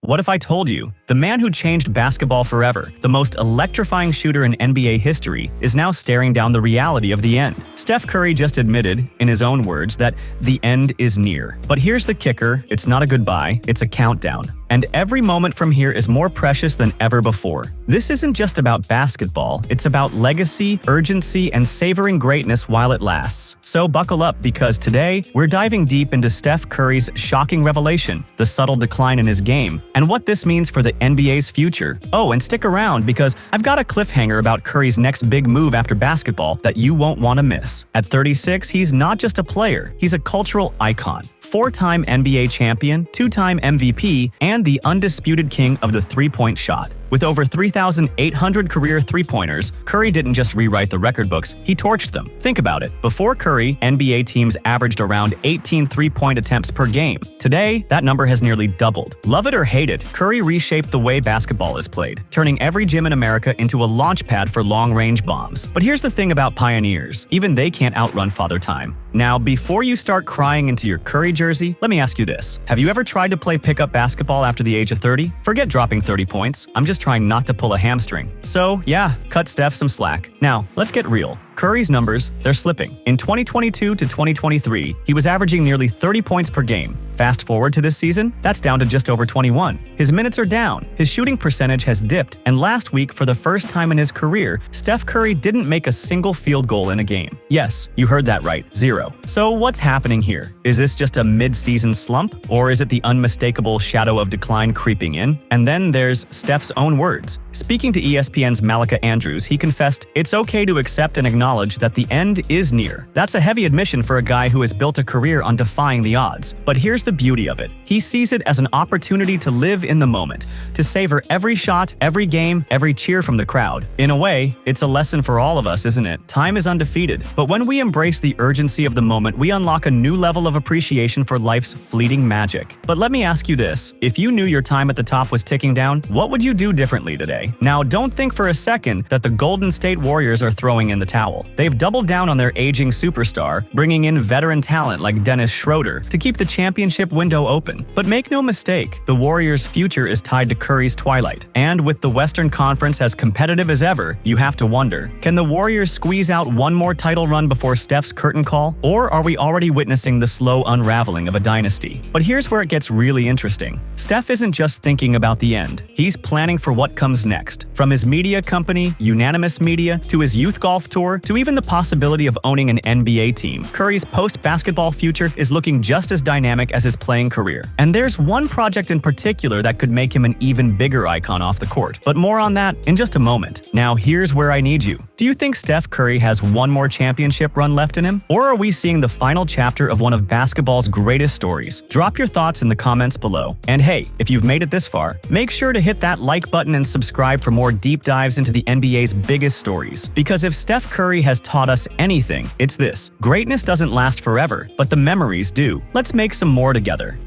What if I told you the man who changed basketball forever, the most electrifying shooter in NBA history, is now staring down the reality of the end? Steph Curry just admitted, in his own words, that the end is near. But here's the kicker: it's not a goodbye, it's a countdown. And every moment from here is more precious than ever before. This isn't just about basketball, it's about legacy, urgency, and savoring greatness while it lasts. So buckle up, because today, we're diving deep into Steph Curry's shocking revelation, the subtle decline in his game, and what this means for the NBA's future. Oh, and stick around, because I've got a cliffhanger about Curry's next big move after basketball that you won't want to miss. At 36, he's not just a player, he's a cultural icon. Four-time NBA champion, two-time MVP, and the undisputed king of the three-point shot. With over 3,800 career three-pointers, Curry didn't just rewrite the record books, he torched them. Think about it. Before Curry, NBA teams averaged around 18 three-point attempts per game. Today, that number has nearly doubled. Love it or hate it, Curry reshaped the way basketball is played, turning every gym in America into a launch pad for long-range bombs. But here's the thing about pioneers: even they can't outrun Father Time. Now, before you start crying into your Curry jersey, let me ask you this. Have you ever tried to play pickup basketball after the age of 30? Forget dropping 30 points. I'm just trying not to pull a hamstring. So, yeah, cut Steph some slack. Now, let's get real. Curry's numbers, they're slipping. In 2022 to 2023, he was averaging nearly 30 points per game. Fast forward to this season, that's down to just over 21. His minutes are down, his shooting percentage has dipped, and last week, for the first time in his career, Steph Curry didn't make a single field goal in a game. Yes, you heard that right, 0. So what's happening here? Is this just a mid-season slump? Or is it the unmistakable shadow of decline creeping in? And then there's Steph's own words. Speaking to ESPN's Malika Andrews, he confessed, "It's okay to accept and acknowledge that the end is near." That's a heavy admission for a guy who has built a career on defying the odds. But here's the beauty of it. He sees it as an opportunity to live in the moment, to savor every shot, every game, every cheer from the crowd. In a way, it's a lesson for all of us, isn't it? Time is undefeated, but when we embrace the urgency of the moment, we unlock a new level of appreciation for life's fleeting magic. But let me ask you this. If you knew your time at the top was ticking down, what would you do differently today? Now, don't think for a second that the Golden State Warriors are throwing in the towel. They've doubled down on their aging superstar, bringing in veteran talent like Dennis Schroeder to keep the championship window open. But make no mistake, the Warriors' future is tied to Curry's twilight. And with the Western Conference as competitive as ever, you have to wonder, can the Warriors squeeze out one more title run before Steph's curtain call? Or are we already witnessing the slow unraveling of a dynasty? But here's where it gets really interesting. Steph isn't just thinking about the end. He's planning for what comes next. From his media company, Unanimous Media, to his youth golf tour, to even the possibility of owning an NBA team, Curry's post-basketball future is looking just as dynamic as his playing career. And there's one project in particular that could make him an even bigger icon off the court. But more on that in just a moment. Now, here's where I need you. Do you think Steph Curry has one more championship run left in him? Or are we seeing the final chapter of one of basketball's greatest stories? Drop your thoughts in the comments below. And hey, if you've made it this far, make sure to hit that like button and subscribe for more deep dives into the NBA's biggest stories. Because if Steph Curry has taught us anything, it's this: greatness doesn't last forever, but the memories do. Let's make some more together.